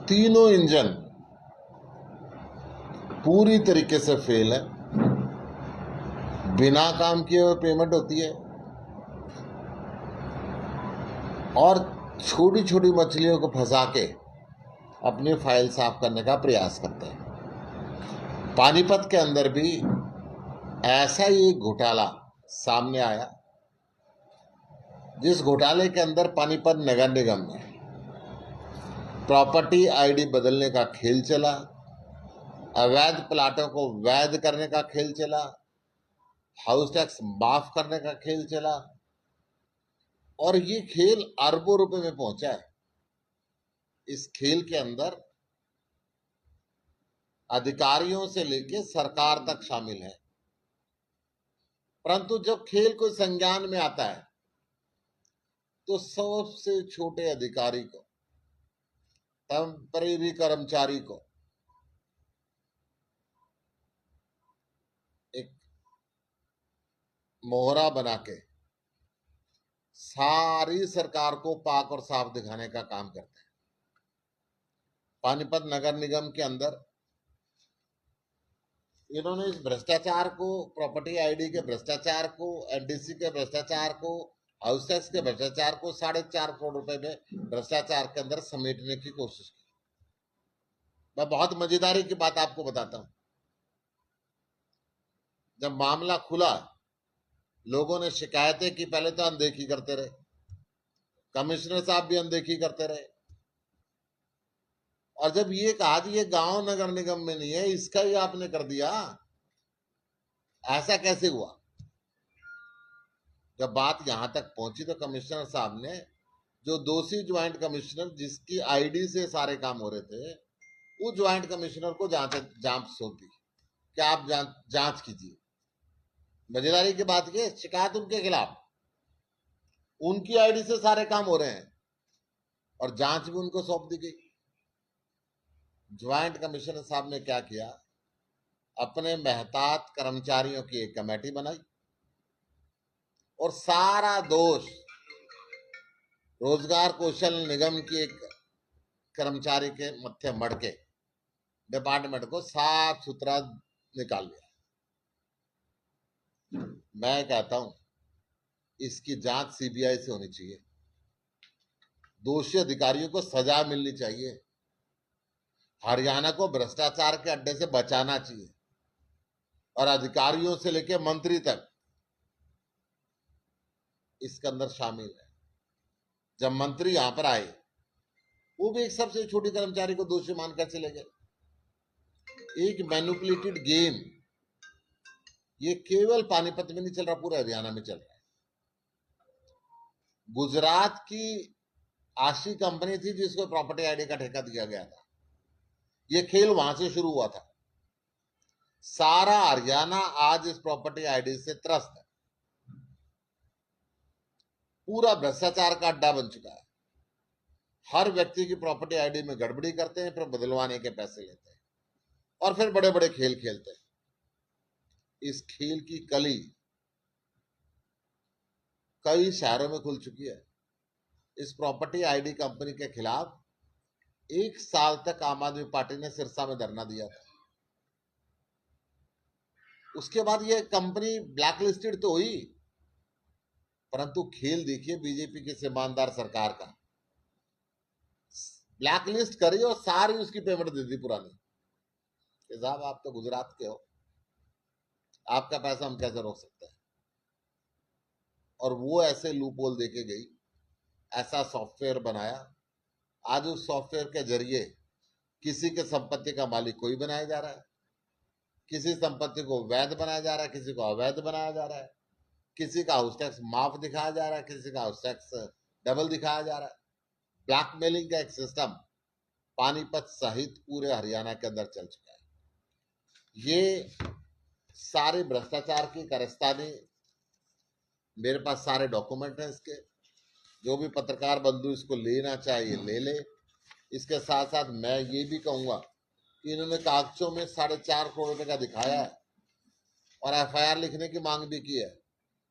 तीनों इंजन पूरी तरीके से फेल है। बिना काम किए हुए पेमेंट होती है और छोटी छोटी मछलियों को फंसा के अपनी फाइल साफ करने का प्रयास करते हैं। पानीपत के अंदर भी ऐसा ही एक घोटाला सामने आया, जिस घोटाले के अंदर पानीपत नगर निगम में प्रॉपर्टी आईडी बदलने का खेल चला, अवैध प्लाटों को वैध करने का खेल चला, हाउस टैक्स माफ करने का खेल चला और ये खेल अरबों रुपए में पहुंचा है। इस खेल के अंदर अधिकारियों से लेकर सरकार तक शामिल है, परंतु जब खेल कोई संज्ञान में आता है तो सबसे छोटे अधिकारी को, टेम्परेरी कर्मचारी को एक मोहरा बना के सारी सरकार को पाक और साफ दिखाने का काम करते हैं। पानीपत नगर निगम के अंदर इन्होंने इस भ्रष्टाचार को, प्रॉपर्टी आईडी के भ्रष्टाचार को, एनडीसी के भ्रष्टाचार को, हाउस टैक्स के भ्रष्टाचार को 4.5 करोड़ रुपए में भ्रष्टाचार के अंदर समेटने की कोशिश की। मैं बहुत मजेदारी की बात आपको बताता हूं। जब मामला खुला, लोगों ने शिकायतें की, पहले तो अनदेखी करते रहे, कमिश्नर साहब भी अनदेखी करते रहे, और जब ये कहा कि ये गांव नगर निगम में नहीं है, इसका ही आपने कर दिया, ऐसा कैसे हुआ? जब बात यहां तक पहुंची तो कमिश्नर साहब ने, जो दोषी ज्वाइंट कमिश्नर जिसकी आईडी से सारे काम हो रहे थे, वो ज्वाइंट कमिश्नर को जांच सौंपी कि आप जांच कीजिए। मजेदारी की बात ये, शिकायत उनके खिलाफ, उनकी आईडी से सारे काम हो रहे हैं और जांच भी उनको सौंप दी गई। ज्वाइंट कमिश्नर साहब ने क्या किया, अपने मेहतात कर्मचारियों की एक कमेटी बनाई और सारा दोष रोजगार कौशल निगम की एक कर्मचारी के मत्थे मढ़ के डिपार्टमेंट को साफ सुथरा निकाल लिया। मैं कहता हूं इसकी जांच सीबीआई से होनी चाहिए, दोषी अधिकारियों को सजा मिलनी चाहिए, हरियाणा को भ्रष्टाचार के अड्डे से बचाना चाहिए और अधिकारियों से लेकर मंत्री तक इसके अंदर शामिल है। जब मंत्री यहां पर आए, वो भी एक सबसे छोटी कर्मचारी को दोषी मानकर चले गए। एक मैनिपुलेटेड गेम, ये केवल पानीपत में नहीं चल रहा, पूरे हरियाणा में चल रहा है। गुजरात की आशी कंपनी थी जिसको प्रॉपर्टी आईडी का ठेका दिया गया था, ये खेल वहां से शुरू हुआ था। सारा हरियाणा आज इस प्रॉपर्टी आईडी से त्रस्त है, पूरा भ्रष्टाचार का अड्डा बन चुका है। हर व्यक्ति की प्रॉपर्टी आईडी में गड़बड़ी करते हैं, फिर बदलवाने के पैसे लेते हैं और फिर बड़े बड़े खेल खेलते हैं। इस खेल की कली कई शहरों में खुल चुकी है। इस प्रॉपर्टी आईडी कंपनी के खिलाफ 1 साल तक आम आदमी पार्टी ने सिरसा में धरना दिया था। उसके बाद ये कंपनी ब्लैकलिस्टेड तो हुई, परंतु खेल देखिए बीजेपी की ईमानदार सरकार का, ब्लैकलिस्ट करी और सारी उसकी पेमेंट दे दी पुरानी कि साहब आप तो गुजरात के हो, आपका पैसा हम कैसे रोक सकते हैं। और वो ऐसे लूपहोल देके गई, ऐसा सॉफ्टवेयर बनाया, आज उस सॉफ्टवेयर के जरिए किसी के संपत्ति का मालिक कोई बनाया जा रहा है, किसी संपत्ति को वैध बनाया जा रहा है, किसी को अवैध बनाया जा रहा है, किसी का हाउस टैक्स माफ दिखाया जा रहा है, किसी का हाउस टैक्स डबल दिखाया जा रहा है। ब्लैकमेलिंग का एक सिस्टम पानीपत सहित पूरे हरियाणा के अंदर चल चुका है। ये सारे भ्रष्टाचार की कारस्तानी, मेरे पास सारे डॉक्यूमेंट हैं इसके, जो भी पत्रकार बंधु इसको लेना चाहिए ले ले। इसके साथ साथ मैं ये भी कहूंगा कि इन्होंने कागजों में 4.5 करोड़ रुपए का दिखाया है और एफआईआर लिखने की मांग भी की है।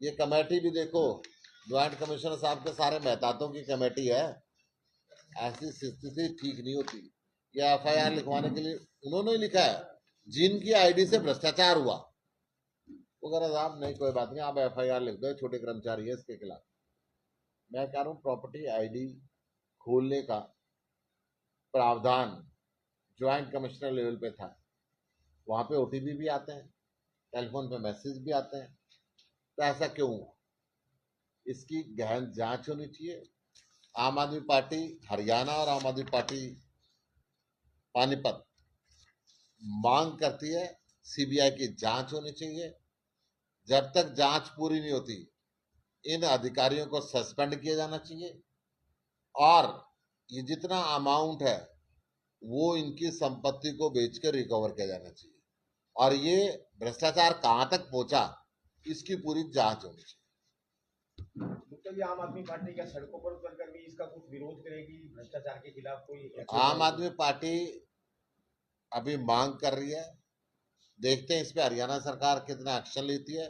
ये कमेटी भी देखो, ज्वाइंट कमिश्नर साहब के सारे मेहतातों की कमेटी है। ऐसी स्थिति ठीक नहीं होती। या एफआईआर लिखवाने के लिए उन्होंने ही लिखा है जिनकी आईडी से भ्रष्टाचार हुआ। वो कह रहा साहब नहीं कोई बात नहीं, आप एफआईआर लिख दो, छोटे कर्मचारी है इसके खिलाफ। मैं कह रहा हूँ प्रॉपर्टी आईडी खोलने का प्रावधान ज्वाइंट कमिश्नर लेवल पे था, वहां पे ओटीपी भी आते हैं, टेलीफोन पे मैसेज भी आते हैं, तो ऐसा क्यों हुआ? इसकी गहन जांच होनी चाहिए। आम आदमी पार्टी हरियाणा और आम आदमी पार्टी पानीपत मांग करती है सीबीआई की जांच होनी चाहिए। जब तक जांच पूरी नहीं होती इन अधिकारियों को सस्पेंड किया जाना चाहिए, और ये जितना अमाउंट है वो इनकी संपत्ति को बेचकर रिकवर किया जाना चाहिए, और ये भ्रष्टाचार कहां तक पहुंचा इसकी पूरी जांच होनी चाहिए। तो ये आम आदमी पार्टी क्या सड़कों पर उतरकर भी इसका कुछ विरोध करेगी, भ्रष्टाचार के खिलाफ कोई आम आदमी पार्टी अभी मांग कर रही है, देखते हैं इस पे हरियाणा सरकार कितना एक्शन लेती है।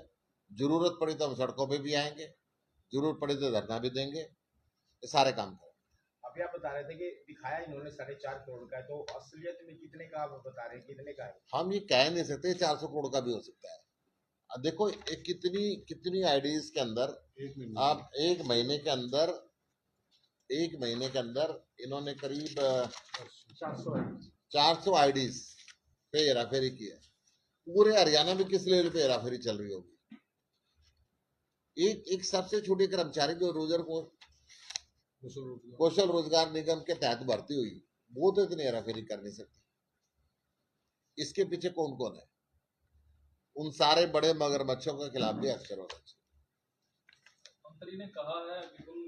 जरूरत पड़ी तो हम सड़कों पे भी आएंगे, जरूरत पड़ी तो धरना भी देंगे, ये सारे काम करें। अभी आप बता रहे थे कि दिखाया इन्होंने 4.5 करोड़ का है, तो असलियत में कितने का आप बता रहे हैं, कितने का है? हम ये कह नहीं सकते 400 करोड़ का भी हो सकता है। अब देखो कितनी कितनी आईडीज के अंदर आप एक महीने के अंदर इन्होंने करीब 400 आईडीज पे हेराफेरी की है। पूरे हरियाणा में किस लेवल पे हेराफेरी चल रही होगी? एक सबसे छोटे कर्मचारी जो कौशल रोजगार निगम के तहत भर्ती हुई, वो तो इतनी हेराफेरी कर नहीं सकती। इसके पीछे कौन कौन है? उन सारे बड़े मगरमच्छों के खिलाफ भी एक्शन होना चाहिए। मंत्री ने कहा है, विपुल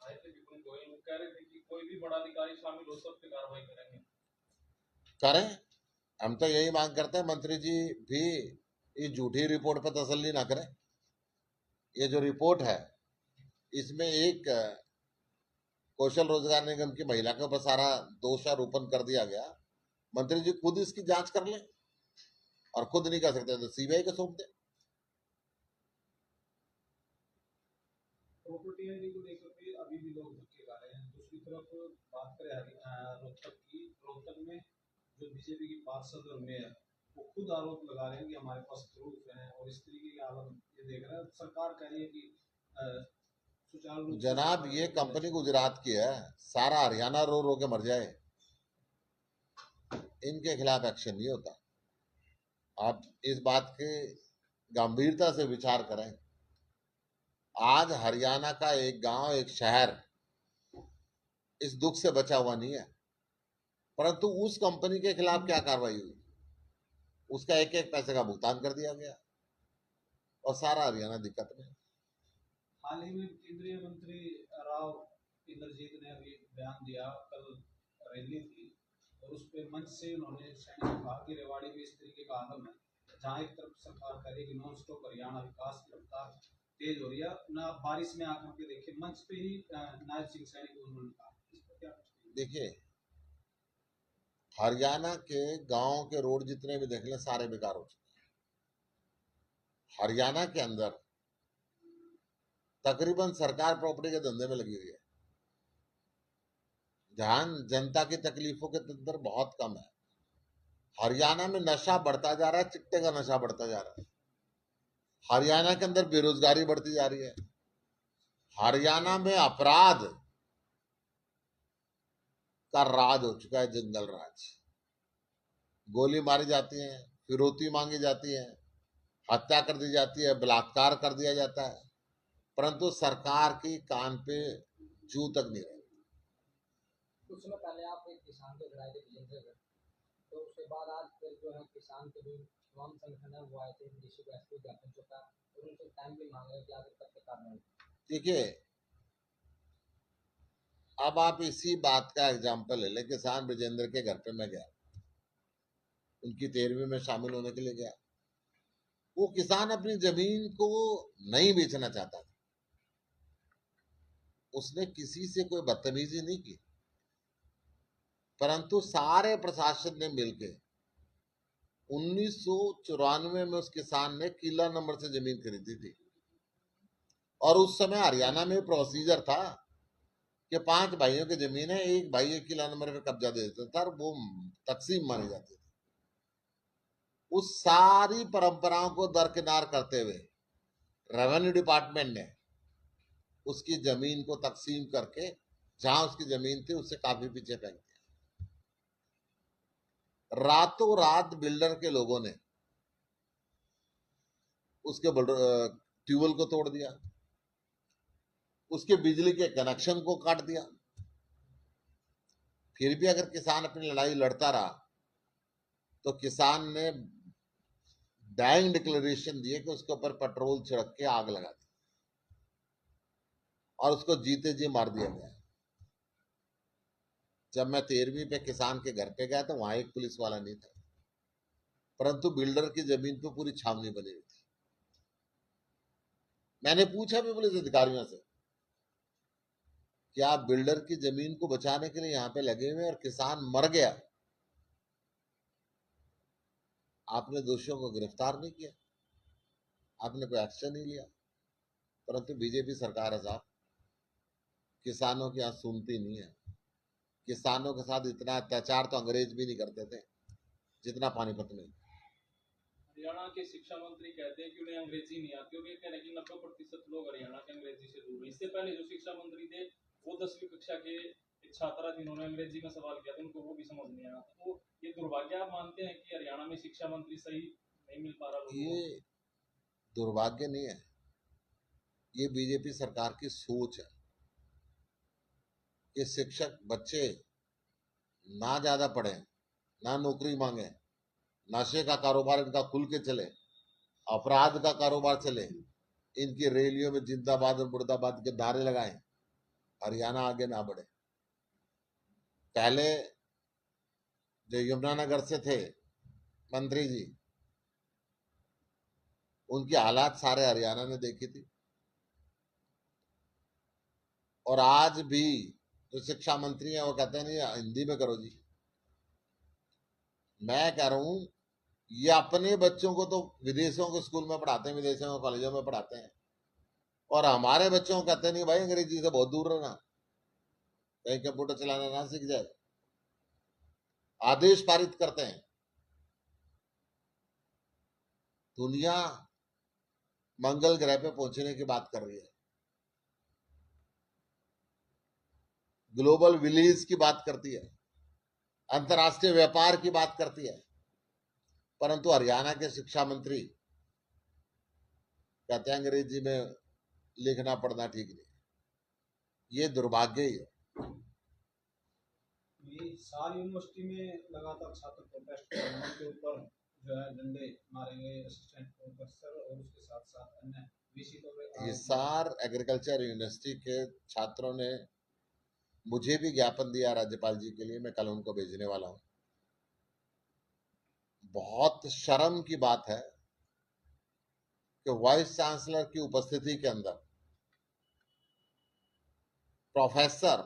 आए थे, विपुल गोयल, वो कह रहे थे कि कोई भी बड़ा अधिकारी शामिल हो सब पे कार्रवाई करेंगे। करें, हम तो यही मांग करते हैं मंत्री जी भी इस झूठी रिपोर्ट पर तसल्ली ना करें। ये जो रिपोर्ट है इसमें एक कौशल रोजगार निगम की महिला के ऊपर सारा दोषारोपण कर दिया गया। मंत्री जी खुद इसकी जांच कर लें, और खुद नहीं कर सकते तो सीबीआई को सौंप दें। प्रॉपर्टी आईडी को लेकर के अभी भी लोग धक्के खा रहे हैं। दूसरी तरफ बात करें रोहतक की, रोहतक में जो बीजेपी की पार्षद और मेयर वो खुद आरोप लगा रहे हैं कि हमारे पास प्रूफ है, और इस तरीके की हालत ये देख रहे हैं। सरकार कह रही है कि सुचारू रूप से जनाब ये कंपनी गुजरात की है, सारा हरियाणा रो रो के मर जाए, इनके खिलाफ एक्शन नहीं होता। आप इस बात के गंभीरता से विचार करें। आज हरियाणा का एक गांव, एक शहर इस दुख से बचा हुआ नहीं है, परंतु उस कंपनी के खिलाफ क्या कार्रवाई हुई? उसका एक एक पैसे का भुगतान कर दिया गया, और सारा हरियाणा दिक्कत में। हाल ही में केंद्रीय मंत्री राव इंद्रजीत ने अभी बयान दिया, कल रैली थी, और उस पर मंच से उन्होंने सैनिक को कहा कि रेवाड़ी में इस तरीके का आलम है, जहाँ एक तरफ सरकार कह रही है कि नॉन स्टॉप हरियाणा विकास की रफ्तार तेज हो रही है, ना बारिश में आकर के देखिए मंच पे ही नायब सिंह सैनी को उन्होंने कहा। इस पर क्या? देखिए हरियाणा के गांव के रोड जितने भी देख लें सारे बेकार हो चुके हैं। हरियाणा के अंदर तकरीबन सरकार प्रॉपर्टी के धंधे में लगी हुई है, ध्यान जनता की तकलीफों के अंदर बहुत कम है। हरियाणा में नशा बढ़ता जा रहा है, चिट्टे का नशा बढ़ता जा रहा है। हरियाणा के अंदर बेरोजगारी बढ़ती जा रही है। हरियाणा में अपराध का राज हो चुका है, जंगल राज। गोली मारी जाती है, फिरौती मांगी जाती है, हत्या कर दी जाती है, बलात्कार कर दिया जाता है, परंतु सरकार की कान पे जू तक नहीं रहती। कुछ समय पहले आप एक किसान के घर आए थे विजेंद्र घर, तो उसके बाद आज फिर जो है किसान के जो तमाम संगठन है वो आए थे डीसी को एसपी ज्ञापन सौंपा, और उनसे टाइम भी मांगे कि आगे तक के कारण। देखिए अब आप इसी बात का एग्जाम्पल ले लें, किसान विजेंद्र के घर पे मैं गया, उनकी 13वीं में शामिल होने के लिए गया। वो किसान अपनी जमीन को नहीं बेचना चाहता था, उसने किसी से कोई बदतमीजी नहीं की, परंतु सारे प्रशासन ने मिलकर 1994 में उस किसान ने किला नंबर से जमीन खरीदी थी, और उस समय हरियाणा में प्रोसीजर था कि 5 भाइयों की जमीन है, एक भाई 1 किला नंबर पे कब्जा दे देता था और वो तकसीम मानी जाती थी। उस सारी परंपराओं को दरकिनार करते हुए रेवेन्यू डिपार्टमेंट ने उसकी जमीन को तकसीम करके जहां उसकी जमीन थी उससे काफी पीछे फेंक दिया। रातों रात बिल्डर के लोगों ने उसके ट्यूबवेल को तोड़ दिया, उसके बिजली के कनेक्शन को काट दिया। फिर भी अगर किसान अपनी लड़ाई लड़ता रहा तो किसान ने डाइंग डिक्लेरेशन दिए कि उसके ऊपर पेट्रोल छिड़क के आग लगा दी और उसको जीते जी मार दिया गया। जब मैं 13वीं पे किसान के घर पे गया तो वहां एक पुलिस वाला नहीं था, परंतु बिल्डर की जमीन पे पूरी छावनी बनी हुई थी। मैंने पूछा भी पुलिस अधिकारियों से कि आप बिल्डर की जमीन को बचाने के लिए यहां पे लगे हुए और किसान मर गया, आपने दोषियों को गिरफ्तार नहीं किया, आपने कोई एक्शन नहीं लिया। परंतु बीजेपी सरकार है साहब, किसानों की यहां सुनती नहीं है। किसानों के साथ इतना अत्याचार तो अंग्रेज भी नहीं करते थे जितना पानीपत में। हरियाणा के शिक्षा मंत्री कहते हैं कि उन्हें अंग्रेजी नहीं आती, और ये कह रहे हैं कि 90% लोग हरियाणा के अंग्रेजी से दूर हैं। इससे पहले जो शिक्षा मंत्री थे वो 10वीं कक्षा के एक छात्रा जिन्होंने अंग्रेजी में सवाल किया था उनको वो भी समझ नहीं आया। तो ये दुर्भाग्य आप मानते हैं कि हरियाणा में शिक्षा मंत्री सही नहीं मिल पा रहा लोगों को? ये दुर्भाग्य नहीं है, ये बीजेपी सरकार की सोच है कि शिक्षक बच्चे ना ज्यादा पढ़े, ना नौकरी मांगे, नशे का कारोबार इनका खुल के चले, अपराध का कारोबार चले, इनकी रैलियों में जिंदाबाद और मुर्दाबाद के नारे लगाएं, हरियाणा आगे ना बढ़े। पहले जो यमुनानगर से थे मंत्री जी, उनकी हालात सारे हरियाणा ने देखी थी। और आज भी जो शिक्षा मंत्री हैं वो कहते हैं नहीं हिंदी में करो जी। मैं कह रहा हूं ये अपने बच्चों को तो विदेशों के स्कूल में पढ़ाते हैं, विदेशों के कॉलेजों में पढ़ाते हैं, और हमारे बच्चों को कहते नहीं भाई अंग्रेजी से बहुत दूर रहना, कहीं कंप्यूटर चलाना ना सीख जाए। आदेश पारित करते हैं। दुनिया मंगल ग्रह पे पहुंचने की बात कर रही है, ग्लोबल विलेज की बात करती है, अंतर्राष्ट्रीय व्यापार की बात करती है, परंतु हरियाणा के शिक्षा मंत्री कहते हैं अंग्रेजी में लिखना पढ़ना ठीक नहीं। ये दुर्भाग्य ही है। ये साल यूनिवर्सिटी में लगातार छात्र प्रोटेस्ट कर रहे हैं, उनके ऊपर जो है डंडे मारे गए असिस्टेंट प्रोफेसर और उसके साथ साथ अन्य विषय पर। हिसार एग्रीकल्चर यूनिवर्सिटी के छात्रों ने मुझे भी ज्ञापन दिया राज्यपाल जी के लिए, मैं कल उनको भेजने वाला हूं। बहुत शर्म की बात है कि वाइस चांसलर की उपस्थिति के अंदर प्रोफेसर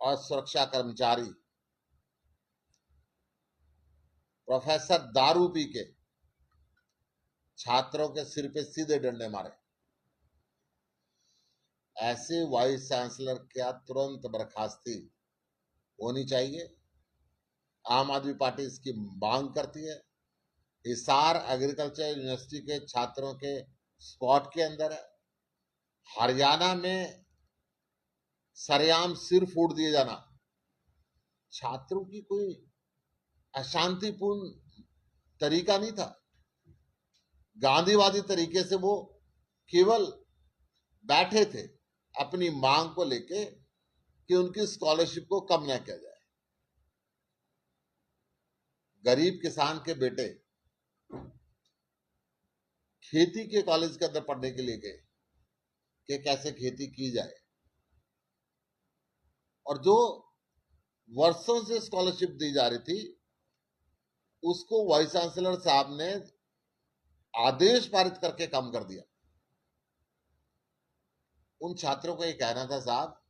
और सुरक्षा कर्मचारी, प्रोफेसर दारू पी के छात्रों के सिर पे सीधे डंडे मारे। ऐसे वाइस चांसलर क्या तुरंत बर्खास्ती होनी चाहिए। आम आदमी पार्टी इसकी मांग करती है। हिसार एग्रीकल्चर यूनिवर्सिटी के छात्रों के स्पॉट के अंदर है। हरियाणा में सरेआम सिर फोड़ दिए जाना छात्रों की कोई अशांतिपूर्ण तरीका नहीं था। गांधीवादी तरीके से वो केवल बैठे थे अपनी मांग को लेके कि उनकी स्कॉलरशिप को कम ना किया जाए। गरीब किसान के बेटे खेती के कॉलेज के अंदर पढ़ने के लिए गए कि कैसे खेती की जाए, और जो वर्षों से स्कॉलरशिप दी जा रही थी उसको वाइस चांसलर साहब ने आदेश पारित करके कम कर दिया। उन छात्रों को ये कहना था साहब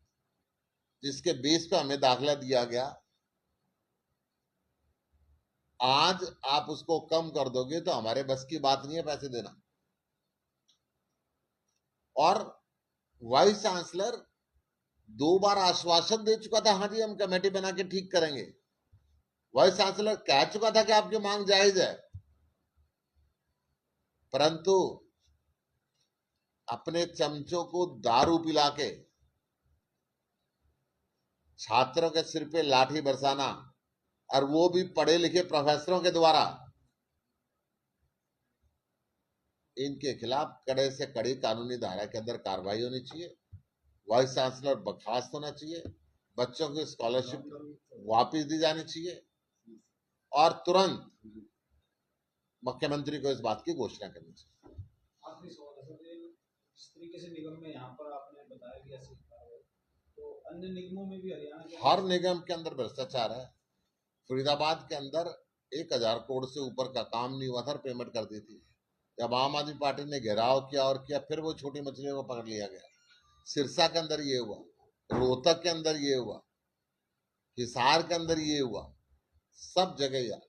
जिसके बेस पे हमें दाखिला दिया गया, आज आप उसको कम कर दोगे तो हमारे बस की बात नहीं है पैसे देना। और वाइस चांसलर 2 बार आश्वासन दे चुका था, हाँ जी हम कमेटी बना के ठीक करेंगे। वाइस चांसलर कह चुका था कि आपकी मांग जायज है, परंतु अपने चमचों को दारू पिला के छात्रों के सिर पे लाठी बरसाना, और वो भी पढ़े लिखे प्रोफेसरों के द्वारा, इनके खिलाफ कड़े से कड़ी कानूनी धारा के अंदर कार्रवाई होनी चाहिए। वाइस चांसलर बर्खास्त होना चाहिए, बच्चों की स्कॉलरशिप वापस दी जानी चाहिए, और तुरंत मुख्यमंत्री को इस बात की घोषणा करनी चाहिए। आखिरी सवाल है सर, जिस तरीके से निगम में यहाँ पर आपने बताया कि ऐसी कार्रवाई, तो अन्य निगमों में भी हरियाणा के हर निगम के अंदर भ्रष्टाचार है। फरीदाबाद के अंदर 1000 करोड़ से ऊपर का काम नहीं हुआ था, पेमेंट कर दी थी। जब आम आदमी पार्टी ने घेराव किया और किया, फिर वो छोटी मछलियों को पकड़ लिया गया। सिरसा के अंदर ये हुआ, रोहतक के अंदर ये हुआ, हिसार के अंदर ये हुआ, सब जगह यार